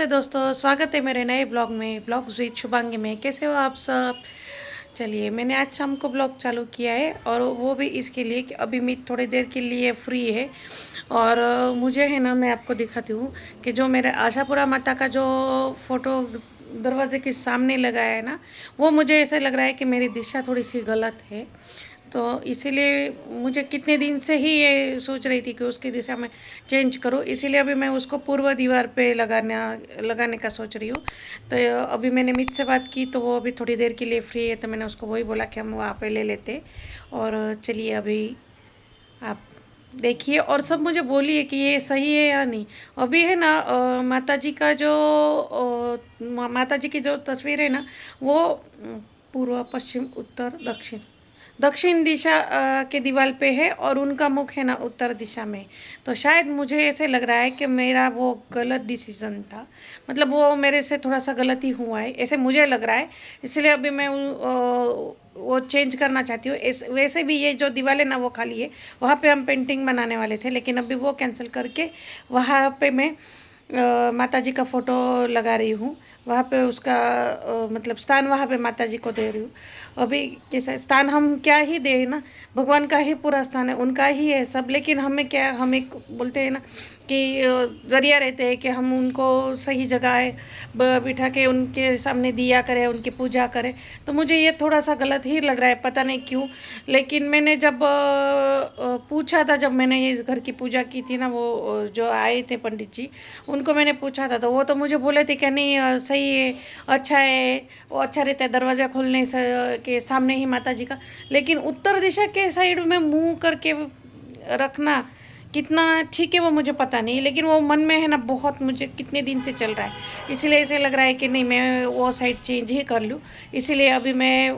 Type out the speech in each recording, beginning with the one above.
नमस्ते दोस्तों, स्वागत है मेरे नए ब्लॉग में। ब्लॉग विद शुभांगी में। कैसे हो आप सब? चलिए, मैंने आज शाम को ब्लॉग चालू किया है और वो भी इसके लिए कि अभी मैं थोड़ी देर के लिए फ्री है और मुझे है ना, मैं आपको दिखाती हूँ कि जो मेरे आशापुरा माता का जो फोटो दरवाजे के सामने लगाया है ना, वो मुझे ऐसे लग रहा है कि मेरी दिशा थोड़ी सी गलत है। तो इसीलिए मुझे कितने दिन से ही ये सोच रही थी कि उसकी दिशा में चेंज करूँ, इसीलिए अभी मैं उसको पूर्व दीवार पे लगाने का सोच रही हूँ। तो अभी मैंने मित से बात की तो वो अभी थोड़ी देर के लिए फ्री है, तो मैंने उसको वही बोला कि हम वहाँ पे ले लेते। और चलिए, अभी आप देखिए और सब मुझे बोलिए कि ये सही है या नहीं। अभी है ना, माता जी का जो माता जी की जो तस्वीर है ना, वो पूर्व, पश्चिम, उत्तर, दक्षिण, दक्षिण दिशा के दीवार पे है और उनका मुख है ना उत्तर दिशा में। तो शायद मुझे ऐसे लग रहा है कि मेरा वो गलत डिसीजन था, मतलब वो मेरे से थोड़ा सा गलती हुआ है, ऐसे मुझे लग रहा है। इसलिए अभी मैं वो चेंज करना चाहती हूँ। वैसे भी ये जो दीवार है ना वो खाली है, वहाँ पे हम पेंटिंग बनाने वाले थे, लेकिन अभी वो कैंसिल करके वहाँ पे मैं माता जी का फ़ोटो लगा रही हूँ। वहाँ पे उसका मतलब स्थान वहाँ पे माता जी को दे रही हूँ। अभी कैसा स्थान हम क्या ही दे ना, भगवान का ही पूरा स्थान है, उनका ही है सब। लेकिन हमें क्या, हम एक बोलते हैं ना कि जरिया रहते हैं कि हम उनको सही जगह है बिठा के उनके सामने दिया करें, उनकी पूजा करें। तो मुझे ये थोड़ा सा गलत ही लग रहा है, पता नहीं क्यों। लेकिन मैंने जब पूछा था, जब मैंने ये घर की पूजा की थी ना, वो जो आए थे पंडित जी, उनको मैंने पूछा था, तो वो तो मुझे बोले थे कि नहीं सही है, अच्छा है, वो अच्छा रहता है दरवाज़ा खोलने से के सामने ही माता जी का। लेकिन उत्तर दिशा के साइड में मुंह करके रखना कितना ठीक है वो मुझे पता नहीं, लेकिन वो मन में है ना बहुत, मुझे कितने दिन से चल रहा है। इसीलिए ऐसे लग रहा है कि नहीं, मैं वो साइड चेंज ही कर लूँ। इसीलिए अभी मैं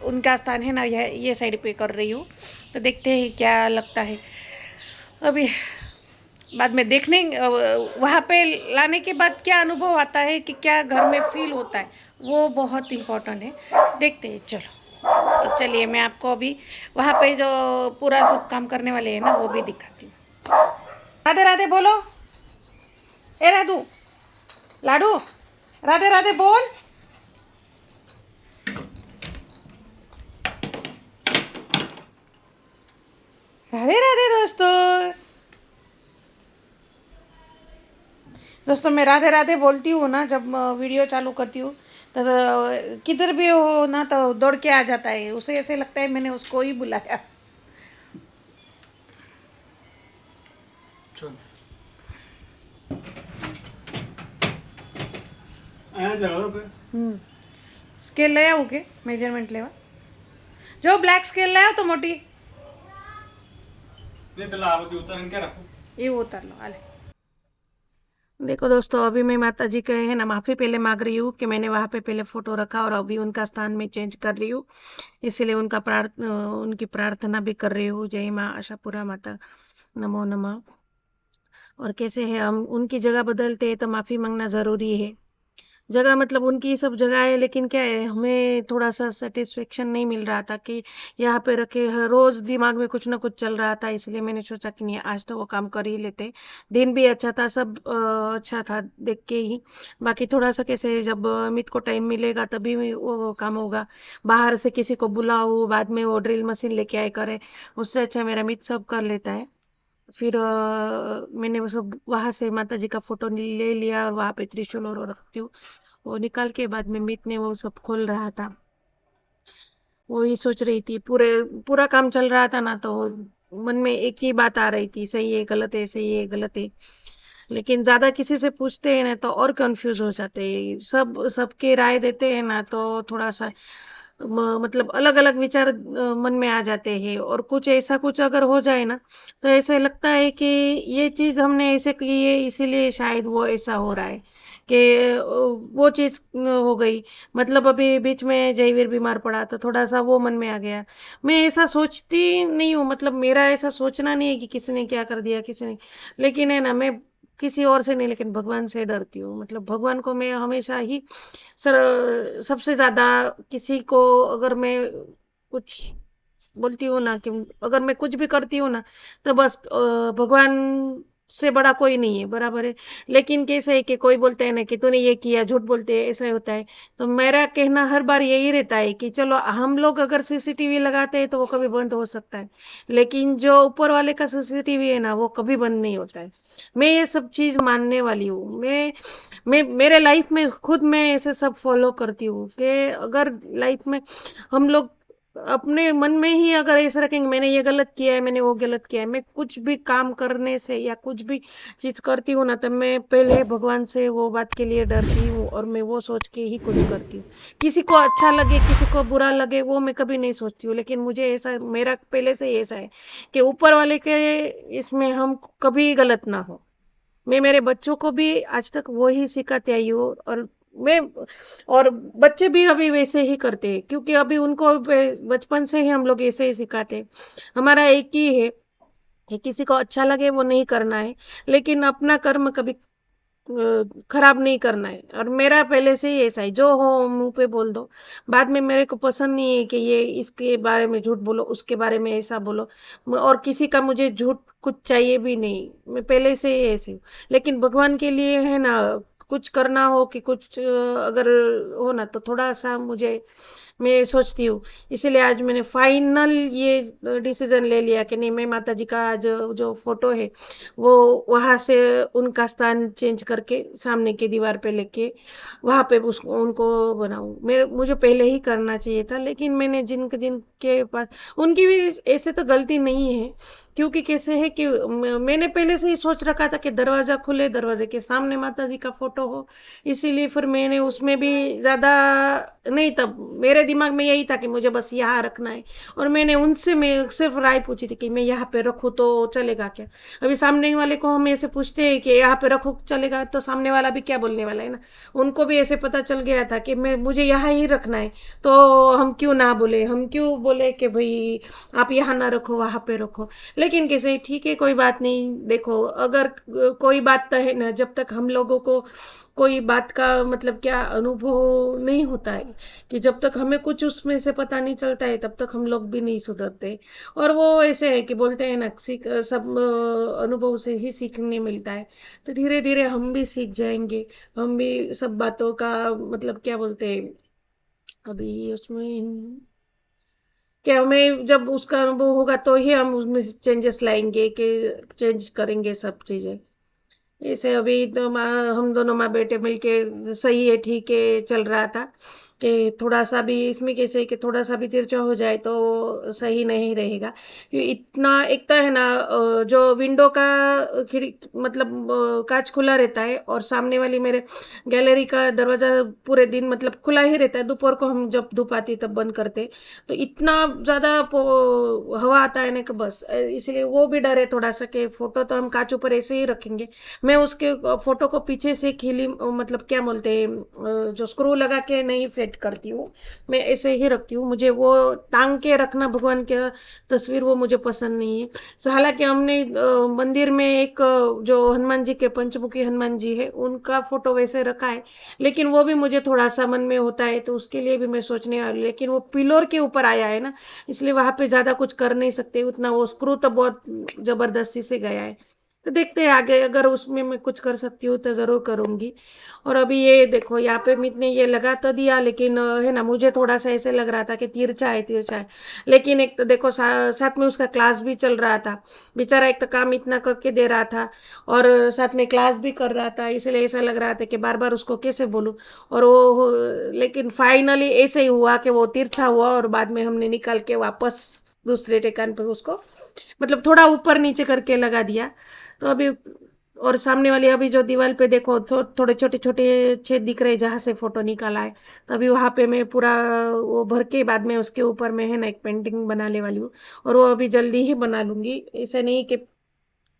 उनका स्थान है ना ये साइड पे कर रही हूँ। तो देखते हैं क्या लगता है। अभी बाद में देखने वहाँ पे लाने के बाद क्या अनुभव आता है, कि क्या घर में फील होता है, वो बहुत इम्पोर्टेंट है। देखते हैं, चलो। तो चलिए, मैं आपको अभी वहाँ पे जो पूरा सब काम करने वाले हैं ना, वो भी दिखाती हूँ। राधे राधे बोलो। ए राधू, लाडू, राधे राधे बोल। राधे राधे दोस्तों। दोस्तों, मैं राधे राधे बोलती हूँ ना जब वीडियो चालू करती हूँ, तो किधर भी हो ना तो दौड़ के आ जाता है, उसे ऐसे लगता है मैंने उसको ही बुलाया। चल आया जरूर पे स्केल ले आओ के मेजरमेंट लेवा, जो ब्लैक स्केल ले आओ तो मोटी ले पहला आवती उतारन क्या रखो। ये उतार लो आले। देखो दोस्तों, अभी मैं माता जी के है ना माफ़ी पहले मांग रही हूँ कि मैंने वहाँ पे पहले फ़ोटो रखा और अभी उनका स्थान में चेंज कर रही हूँ। इसीलिए उनकी प्रार्थना भी कर रही हूँ। जय माँ आशापुरा माता, नमो नमः। और कैसे है, हम उनकी जगह बदलते हैं तो माफ़ी मांगना ज़रूरी है। जगह मतलब उनकी सब जगह है, लेकिन क्या है, हमें थोड़ा सा सेटिस्फेक्शन नहीं मिल रहा था कि यहाँ पे रखे। हर रोज दिमाग में कुछ ना कुछ चल रहा था, इसलिए मैंने सोचा कि नहीं, आज तो वो काम कर ही लेते। दिन भी अच्छा था, सब अच्छा था देख के ही। बाकी थोड़ा सा कैसे है, जब मित को टाइम मिलेगा तभी वो काम होगा। बाहर से किसी को बुलाओ, बाद में वो ड्रिल मशीन लेके आए करे, उससे अच्छा मेरा मित सब कर लेता है। फिर मैंने वो सब वहां से माता जी का फोटो ले लिया और वहां पे त्रिशूल और रखती हूँ। वो निकाल के बाद में मीत ने वो सब खोल रहा था, वही सोच रही थी। पूरा काम चल रहा था ना, तो मन में एक ही बात आ रही थी, सही है गलत है, सही है गलत है। लेकिन ज्यादा किसी से पूछते हैं ना तो और कंफ्यूज हो जाते हैं, सबके राय देते हैं ना तो थोड़ा सा मतलब अलग अलग विचार मन में आ जाते हैं। और कुछ ऐसा कुछ अगर हो जाए ना, तो ऐसा लगता है कि ये चीज हमने ऐसे की है, इसीलिए शायद वो ऐसा हो रहा है कि वो चीज हो गई। मतलब अभी बीच में जयवीर बीमार पड़ा तो थोड़ा सा वो मन में आ गया। मैं ऐसा सोचती नहीं हूँ, मतलब मेरा ऐसा सोचना नहीं है कि किसी ने क्या कर दिया, किसी ने। लेकिन है ना, मैं किसी और से नहीं, लेकिन भगवान से डरती हूँ। मतलब भगवान को मैं हमेशा ही सबसे ज्यादा, किसी को अगर मैं कुछ बोलती हूँ ना, कि अगर मैं कुछ भी करती हूँ ना, तो बस भगवान से बड़ा कोई नहीं है, बराबर है। लेकिन कैसे है कि कोई बोलते हैं ना कि तूने ये किया, झूठ बोलते हैं, ऐसा होता है। तो मेरा कहना हर बार यही रहता है कि चलो हम लोग अगर सीसीटीवी लगाते हैं तो वो कभी बंद हो सकता है, लेकिन जो ऊपर वाले का सीसीटीवी है ना वो कभी बंद नहीं होता है। मैं ये सब चीज मानने वाली हूँ। मैं मेरे लाइफ में खुद मैं ऐसे सब फॉलो करती हूँ कि अगर लाइफ में हम लोग अपने मन में ही अगर ऐसा रखेंगे मैंने ये गलत किया है, मैंने वो गलत किया है, मैं कुछ भी काम करने से या कुछ भी चीज करती हूँ ना, तब मैं पहले भगवान से वो बात के लिए डरती हूँ और मैं वो सोच के ही कुछ करती हूँ। किसी को अच्छा लगे किसी को बुरा लगे वो मैं कभी नहीं सोचती हूँ, लेकिन मुझे ऐसा मेरा पहले से ही ऐसा है कि ऊपर वाले के इसमें हम कभी गलत ना हो। मैं मेरे बच्चों को भी आज तक वो ही सिखाते आई हूँ, और मैं और बच्चे भी अभी वैसे ही करते हैं, क्योंकि अभी उनको बचपन से ही हम लोग ऐसे ही सिखाते हैं। हमारा एक ही है कि किसी को अच्छा लगे वो नहीं करना है, लेकिन अपना कर्म कभी खराब नहीं करना है। और मेरा पहले से ही ऐसा है, जो हो मुंह पे बोल दो। बाद में मेरे को पसंद नहीं है कि ये इसके बारे में झूठ बोलो, उसके बारे में ऐसा बोलो, और किसी का मुझे झूठ कुछ चाहिए भी नहीं, मैं पहले से ही ऐसे हूँ। लेकिन भगवान के लिए है ना, कुछ करना हो कि कुछ अगर हो ना तो थोड़ा सा मुझे मैं सोचती हूँ। इसीलिए आज मैंने फाइनल ये डिसीजन ले लिया कि नहीं, मैं माता जी का जो जो फोटो है वो वहां से उनका स्थान चेंज करके सामने की दीवार पे लेके वहां पे उसको उनको बनाऊं। मेरे मुझे पहले ही करना चाहिए था, लेकिन मैंने जिनके पास उनकी भी ऐसे तो गलती नहीं है, क्योंकि कैसे है कि मैंने पहले से ही सोच रखा था कि दरवाजा खुले, दरवाजे के सामने माता जी का फोटो हो। इसीलिए फिर मैंने उसमें भी ज्यादा नहीं, तब मेरे दिमाग में यही था कि मुझे बस यहाँ रखना है। और मैंने उनसे मैं सिर्फ राय पूछी थी कि मैं यहाँ पे रखूँ तो चलेगा क्या। अभी सामने वाले को हम ऐसे पूछते हैं कि यहाँ पे रखो चलेगा, तो सामने वाला भी क्या बोलने वाला है ना। उनको भी ऐसे पता चल गया था कि मैं मुझे यहाँ ही रखना है, तो हम क्यों ना बोले, हम क्यों बोले कि भाई आप यहाँ ना रखो वहां पे रखो। लेकिन कैसे ठीक है, कोई बात नहीं। देखो अगर कोई बात तो है ना, जब तक हम लोगों को कोई बात का मतलब क्या अनुभव नहीं होता है, कि जब तक हमें कुछ उसमें से पता नहीं चलता है तब तक हम लोग भी नहीं सुधरते। और वो ऐसे है कि बोलते हैं ना, सीख सब अनुभव से ही सीखने मिलता है। तो धीरे धीरे हम भी सीख जाएंगे, हम भी सब बातों का मतलब क्या बोलते हैं अभी उसमें, कि हमें जब उसका अनुभव होगा तो ही हम उसमें चेंजेस लाएंगे, कि चेंज करेंगे सब चीजें। ऐसे अभी तो हम दोनों माँ बेटे मिलके सही है ठीक है चल रहा था, कि थोड़ा सा भी इसमें कैसे कि थोड़ा सा भी तिरछा हो जाए तो सही नहीं रहेगा। क्योंकि इतना एक तो है ना, जो विंडो का खिड़की मतलब कांच खुला रहता है, और सामने वाली मेरे गैलरी का दरवाजा पूरे दिन मतलब खुला ही रहता है, दोपहर को हम जब धूप आती तब बंद करते। तो इतना ज्यादा हवा आता है ना कि बस इसलिए वो भी डर है थोड़ा सा कि फोटो तो हम कांच ऊपर ऐसे ही रखेंगे। मैं उसके फोटो को पीछे से खीली मतलब क्या बोलते हैं जो स्क्रू लगा के नहीं फिट करती हूँ, मैं ऐसे ही रखती हूँ। मुझे वो टांग के रखना भगवान की तस्वीर वो मुझे पसंद नहीं है। हालांकि हमने मंदिर में एक जो हनुमान जी के पंचमुखी हनुमान जी है उनका फोटो वैसे रखा है, लेकिन वो भी मुझे थोड़ा सा मन में होता है, तो उसके लिए भी मैं सोचने वाली। लेकिन वो पिलर के ऊपर आया है ना, इसलिए वहां पे ज्यादा कुछ कर नहीं सकते उतना, वो स्क्रू तो बहुत जबरदस्ती से गया है। तो देखते हैं आगे, अगर उसमें मैं कुछ कर सकती हूँ तो जरूर करूंगी। और अभी ये देखो यहाँ पे मीत ने ये लगा तो दिया, लेकिन है ना मुझे थोड़ा सा ऐसे लग रहा था कि तिरछा है तिरछा है। लेकिन एक तो देखो साथ में उसका क्लास भी चल रहा था, बेचारा एक तो काम इतना करके दे रहा था और साथ में क्लास भी कर रहा था, इसलिए ऐसा लग रहा था कि बार बार उसको कैसे बोलूं। और वो लेकिन फाइनली ऐसे ही हुआ कि वो तिरछा हुआ, और बाद में हमने निकाल के वापस दूसरे टेकान पे उसको मतलब थोड़ा ऊपर नीचे करके लगा दिया। तो अभी और सामने वाली अभी जो दीवार पे देखो थोड़े छोटे छोटे छेद दिख रहे जहां से फोटो निकाला है, तो अभी वहां पे मैं पूरा वो भर के बाद में उसके ऊपर मैं है ना एक पेंटिंग बनाने वाली हूँ। और वो अभी जल्दी ही बना लूंगी, ऐसा नहीं कि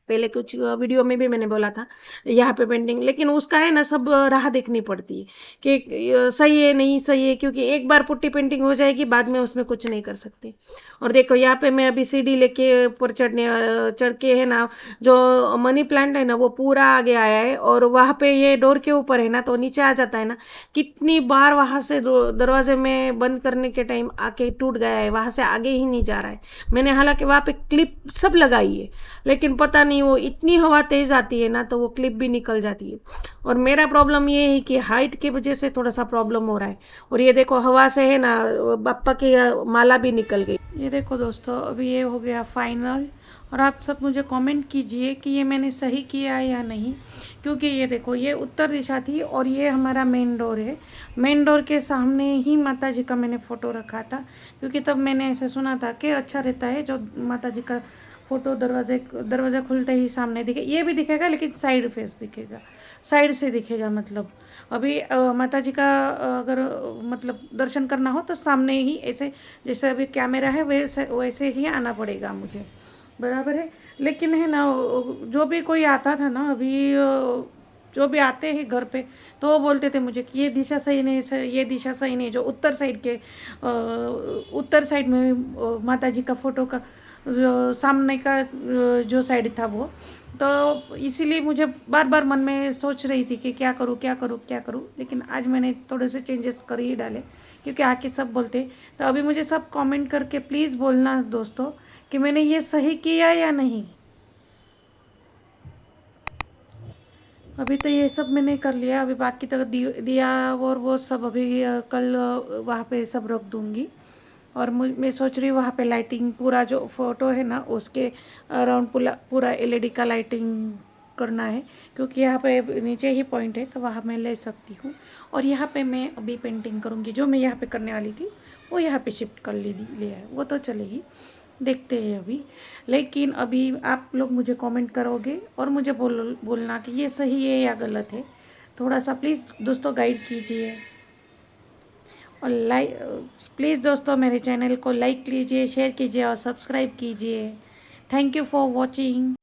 पहले कुछ वीडियो में भी मैंने बोला था यहाँ पे पेंटिंग, लेकिन उसका है ना सब राह देखनी पड़ती है कि सही है नहीं सही है, क्योंकि एक बार पुट्टी पेंटिंग हो जाएगी बाद में उसमें कुछ नहीं कर सकते। और देखो यहाँ पे मैं अभी सीढ़ी लेके ऊपर चढ़ के है ना, जो मनी प्लांट है ना वो पूरा आगे आया है, और वहां पे ये डोर के ऊपर है ना तो नीचे आ जाता है ना। कितनी बार वहां से दरवाजे में बंद करने के टाइम आके टूट गया है, वहां से आगे ही नहीं जा रहा है। मैंने हालांकि वहां पे क्लिप सब लगाई है, लेकिन पता नहीं नहीं वो इतनी हवा तेज़ आती है ना तो वो क्लिप भी निकल जाती है। और मेरा प्रॉब्लम ये है कि हाइट की वजह से थोड़ा सा प्रॉब्लम हो रहा है। और ये देखो हवा से है ना बाप्पा की माला भी निकल गई। ये देखो दोस्तों अभी ये हो गया फाइनल। और आप सब मुझे कमेंट कीजिए कि ये मैंने सही किया है या नहीं, क्योंकि ये देखो ये उत्तर दिशा थी और ये हमारा मेन डोर है। मेन डोर के सामने ही माता जी का मैंने फ़ोटो रखा था, क्योंकि तब मैंने ऐसे सुना था कि अच्छा रहता है जो माता जी का फ़ोटो दरवाज़ा खुलते ही सामने दिखे। ये भी दिखेगा लेकिन साइड फेस दिखेगा, साइड से दिखेगा। मतलब अभी माता जी का अगर मतलब दर्शन करना हो तो सामने ही ऐसे, जैसे अभी कैमरा है वैसे ही आना पड़ेगा मुझे, बराबर है। लेकिन है ना जो भी कोई आता था ना अभी जो भी आते हैं घर पे तो वो बोलते थे मुझे कि ये दिशा सही नहीं, ये दिशा सही नहीं। जो उत्तर साइड के उत्तर साइड में माता जी का फ़ोटो का जो सामने का जो साइड था वो, तो इसीलिए मुझे बार बार मन में सोच रही थी कि क्या करूँ क्या करूँ क्या करूँ। लेकिन आज मैंने थोड़े से चेंजेस कर ही डाले, क्योंकि आके सब बोलते। तो अभी मुझे सब कमेंट करके प्लीज़ बोलना दोस्तों कि मैंने ये सही किया या नहीं। अभी तो ये सब मैंने कर लिया, अभी बाकी तो दिया और वो सब अभी कल वहाँ पे सब रख दूँगी। और मैं सोच रही हूँ वहाँ पे लाइटिंग पूरा जो फ़ोटो है ना उसके अराउंड पूरा एलईडी का लाइटिंग करना है, क्योंकि यहाँ पे नीचे ही पॉइंट है तो वहाँ मैं ले सकती हूँ। और यहाँ पे मैं अभी पेंटिंग करूँगी, जो मैं यहाँ पे करने वाली थी वो यहाँ पे शिफ्ट कर लिया है, वो तो चलेगी, देखते हैं अभी। लेकिन अभी आप लोग मुझे कमेंट करोगे और मुझे बोलना कि ये सही है या गलत है। थोड़ा सा प्लीज़ दोस्तों गाइड कीजिए। और प्लीज़ दोस्तों मेरे चैनल को लाइक कीजिए, शेयर कीजिए और सब्सक्राइब कीजिए। Thank you for watching.